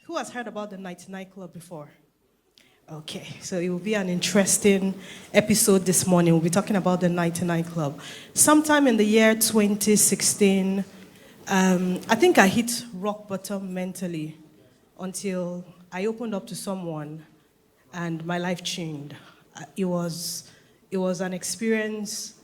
Who has heard about the 99 Club before? Okay, so it will be an interesting episode this morning. We'll be talking about the 99 Club. Sometime in the year 2016, I think I hit rock bottom mentally until I opened up to someone and my life changed. It was an experience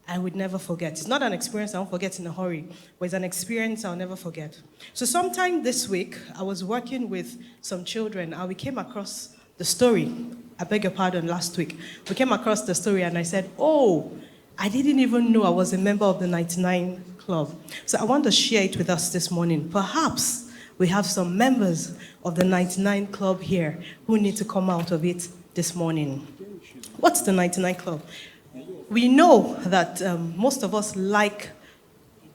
I would never forget. It's not an experience I won't forget in a hurry, but it's an experience I'll never forget. So sometime this week, I was working with some children and we came across the story. I beg your pardon, last week. We came across the story and I said, oh, I didn't even know I was a member of the 99 Club. So I want to share it with us this morning. Perhaps we have some members of the 99 Club here who need to come out of it this morning. What's the 99 Club? We know that most of us like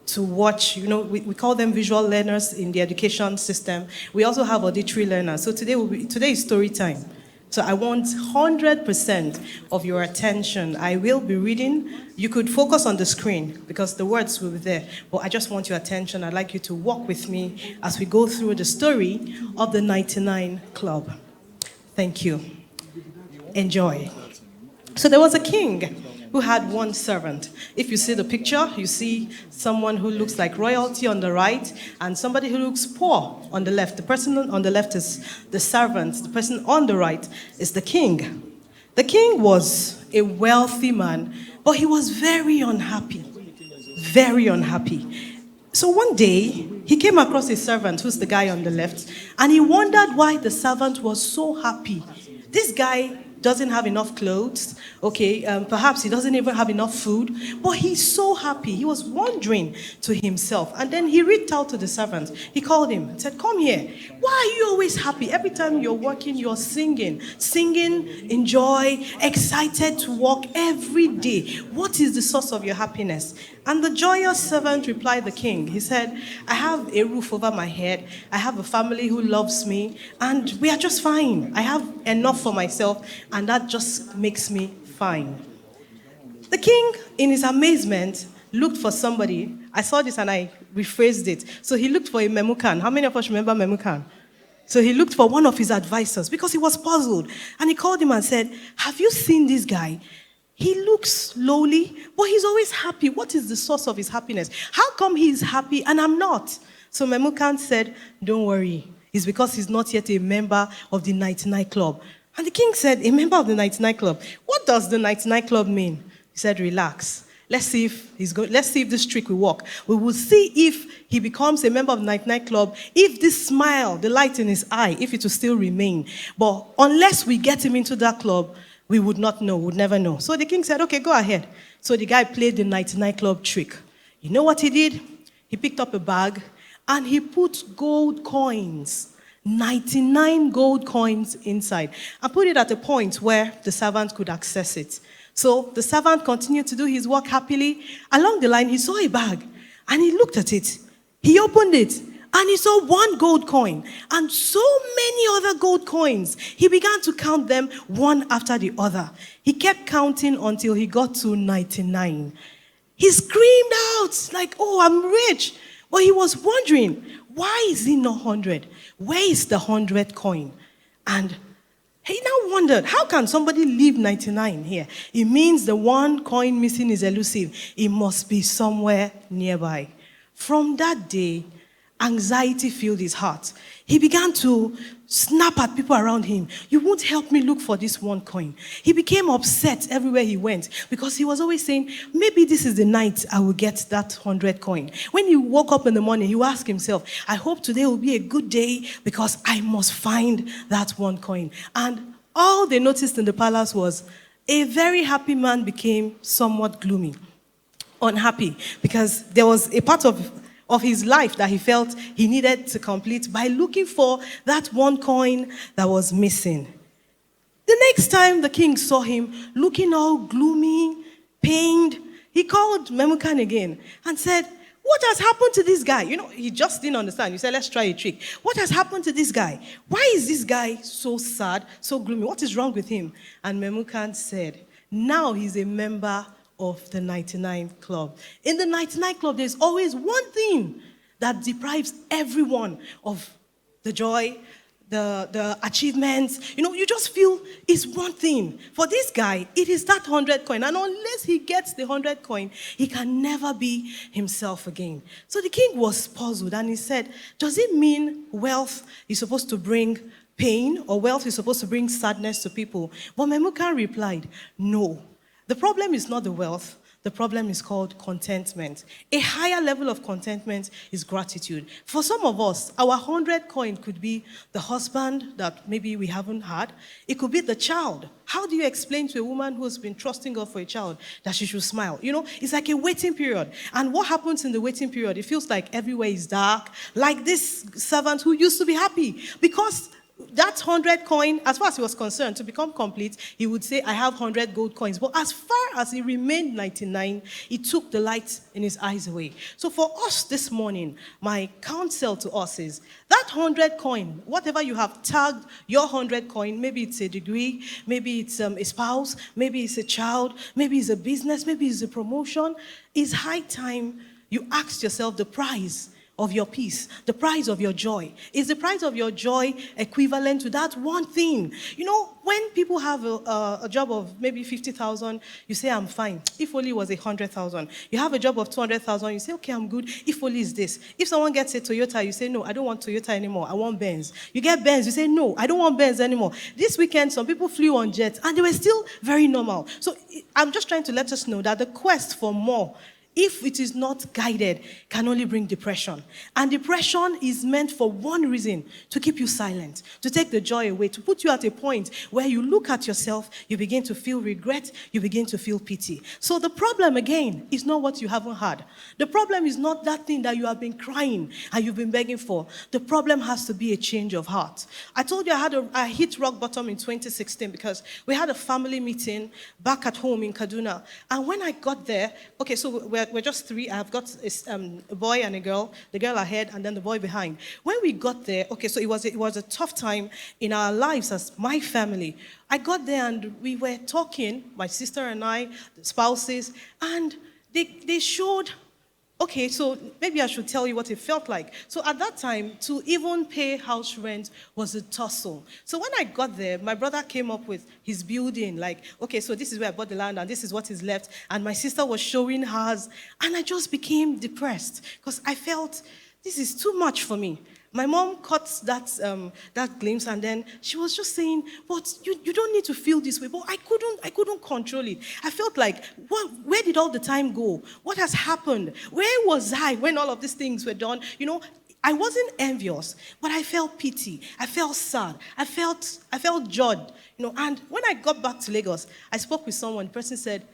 to watch, we call them visual learners in the education system. We also have auditory learners. So today is story time. So I want 100% of your attention. I will be reading. You could focus on the screen because the words will be there. But I just want your attention. I'd like you to walk with me as we go through the story of the 99 Club. Thank you. Enjoy. So there was a king who had one servant. If you see the picture, you see someone who looks like royalty on the right and somebody who looks poor on the left. The person on the left is the servant. The person on the right is the king. The king was a wealthy man, but he was very unhappy. Very unhappy. So one day, he came across a servant, who's the guy on the left, and he wondered why the servant was so happy. This guy doesn't have enough clothes, perhaps he doesn't even have enough food, but he's so happy. He was wondering to himself. And then he reached out to the servant. He called him and said, come here. Why are you always happy? Every time you're working, you're singing, enjoy, excited to work every day. What is the source of your happiness? And the joyous servant replied the king. He said, I have a roof over my head. I have a family who loves me, and we are just fine. I have enough for myself, and that just makes me fine. The king, in his amazement, looked for somebody. I saw this and I rephrased it. So he looked for a memucan. How many of us remember memucan? So he looked for one of his advisors because he was puzzled. And he called him and said, have you seen this guy? He looks lowly, but he's always happy. What is the source of his happiness? How come he's happy and I'm not? So Memucan said, don't worry. It's because he's not yet a member of the 99 Club. And the king said, a member of the 99 Club? What does the 99 Club mean? He said, relax. Let's see if this trick will work. We will see if he becomes a member of the 99 Club, if this smile, the light in his eye, if it will still remain. But unless we get him into that club, we would not know, would never know. So the king said, okay, go ahead. So the guy played the 99 Club trick. You know what he did? He picked up a bag and he put gold coins, 99 gold coins inside, and put it at a point where the servant could access it. So the servant continued to do his work happily. Along the line, he saw a bag and he looked at it. He opened it. And he saw one gold coin and so many other gold coins. He began to count them one after the other. He kept counting until he got to 99. He screamed out like, oh, I'm rich. But he was wondering, why is he not 100? Where is the 100th coin? And he now wondered, how can somebody leave 99 here? It means the one coin missing is elusive. It must be somewhere nearby. From that day, anxiety filled his heart. He began to snap at people around him. You won't help me look for this one coin. He became upset everywhere he went because he was always saying, maybe this is the night I will get that 100 coin. When he woke up in the morning, he would ask himself, I hope today will be a good day because I must find that one coin. And all they noticed in the palace was a very happy man became somewhat gloomy, unhappy, because there was a part of his life that he felt he needed to complete by looking for that one coin that was missing. The next time the king saw him looking all gloomy, pained, he called Memucan again and said, what has happened to this guy? He just didn't understand. You said, let's try a trick. What has happened to this guy? Why is this guy so sad, so gloomy? What is wrong with him? And Memucan said, now he's a member of the 99 Club. In the 99 Club, there's always one thing that deprives everyone of the joy, the achievements. You just feel it's one thing. For this guy, it is that 100 coin. And unless he gets the 100 coin, he can never be himself again. So the king was puzzled and he said, does it mean wealth is supposed to bring pain, or wealth is supposed to bring sadness to people? But Memucan replied, no. The problem is not the wealth. The problem is called contentment. A higher level of contentment is gratitude. For some of us, our 100 coin could be the husband that maybe we haven't had. It could be the child. How do you explain to a woman who's been trusting God for a child that she should smile? It's like a waiting period. And what happens in the waiting period? It feels like everywhere is dark. Like this servant who used to be happy because that 100 coin, as far as he was concerned, to become complete, he would say, I have 100 gold coins. But as far as he remained 99, he took the light in his eyes away. So for us this morning, my counsel to us is, that 100 coin, whatever you have tagged your 100 coin, maybe it's a degree, maybe it's a spouse, maybe it's a child, maybe it's a business, maybe it's a promotion, it's high time you ask yourself the price of your peace, the price of your joy. Is the price of your joy equivalent to that one thing? When people have a job of maybe 50,000, you say, I'm fine. If only it was 100,000. You have a job of 200,000, you say, okay, I'm good. If only it's this. If someone gets a Toyota, you say, no, I don't want Toyota anymore. I want Benz. You get Benz, you say, no, I don't want Benz anymore. This weekend, some people flew on jets, and they were still very normal. So I'm just trying to let us know that the quest for more, if it is not guided, can only bring depression. And depression is meant for one reason, to keep you silent, to take the joy away, to put you at a point where you look at yourself, you begin to feel regret, you begin to feel pity. So the problem, again, is not what you haven't had. The problem is not that thing that you have been crying and you've been begging for. The problem has to be a change of heart. I told you I hit rock bottom in 2016 because we had a family meeting back at home in Kaduna. And when I got there, okay, so we're just three. I've got a boy and a girl, the girl ahead and then the boy behind. When we got there, okay, so it was a tough time in our lives as my family. I got there and we were talking, my sister and I, the spouses, and they showed, okay, so maybe I should tell you what it felt like. So at that time, to even pay house rent was a tussle. So when I got there, my brother came up with his building, like, okay, so this is where I bought the land and this is what is left. And my sister was showing hers. And I just became depressed because I felt this is too much for me. My mom caught that glimpse, and then she was just saying, but you don't need to feel this way. But I couldn't control it. I felt like, where did all the time go? What has happened? Where was I when all of these things were done? I wasn't envious, but I felt pity. I felt sad. I felt judged. And when I got back to Lagos, I spoke with someone. The person said,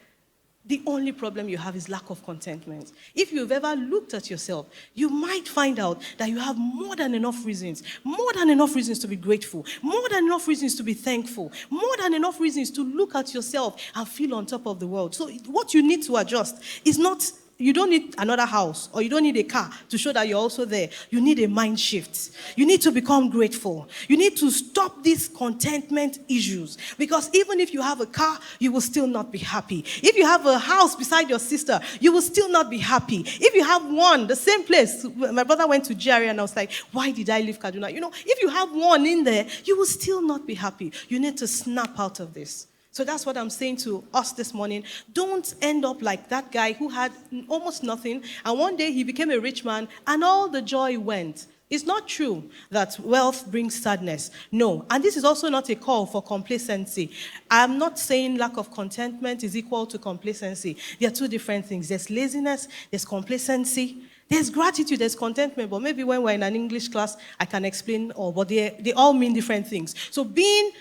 the only problem you have is lack of contentment. If you've ever looked at yourself, you might find out that you have more than enough reasons to be grateful, more than enough reasons to be thankful, more than enough reasons to look at yourself and feel on top of the world. So what you need to adjust is not, you don't need another house or you don't need a car to show that you're also there. You need a mind shift. You need to become grateful. You need to stop these contentment issues, because even if you have a car, you will still not be happy. If you have a house beside your sister, you will still not be happy. If you have one, the same place, my brother went to GRA and I was like, why did I leave Kaduna? If you have one in there, you will still not be happy. You need to snap out of this. So that's what I'm saying to us this morning. Don't end up like that guy who had almost nothing, and one day he became a rich man, and all the joy went. It's not true that wealth brings sadness. No. And this is also not a call for complacency. I'm not saying lack of contentment is equal to complacency. They are two different things. There's laziness, there's complacency. There's gratitude, there's contentment, but maybe when we're in an English class, I can explain all, but they all mean different things. So being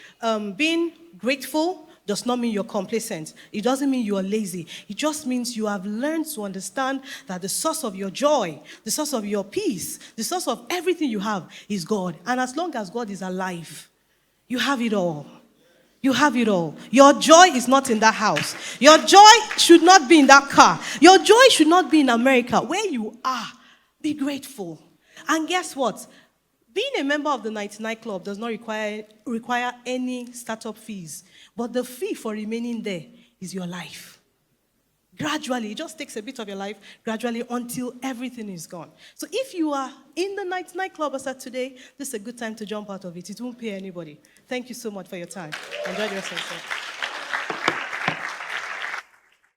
grateful does not mean you're complacent. It doesn't mean you're lazy. It just means you have learned to understand that the source of your joy, the source of your peace, the source of everything you have is God. And as long as God is alive, you have it all. You have it all. Your joy is not in that house. Your joy should not be in that car. Your joy should not be in America. Where you are, be grateful. And guess what? Being a member of the 99 Club does not require any startup fees. But the fee for remaining there is your life. Gradually, it just takes a bit of your life, gradually, until everything is gone. So if you are in the nightclub as at today, this is a good time to jump out of it. It won't pay anybody. Thank you so much for your time. Enjoy the rest of the show.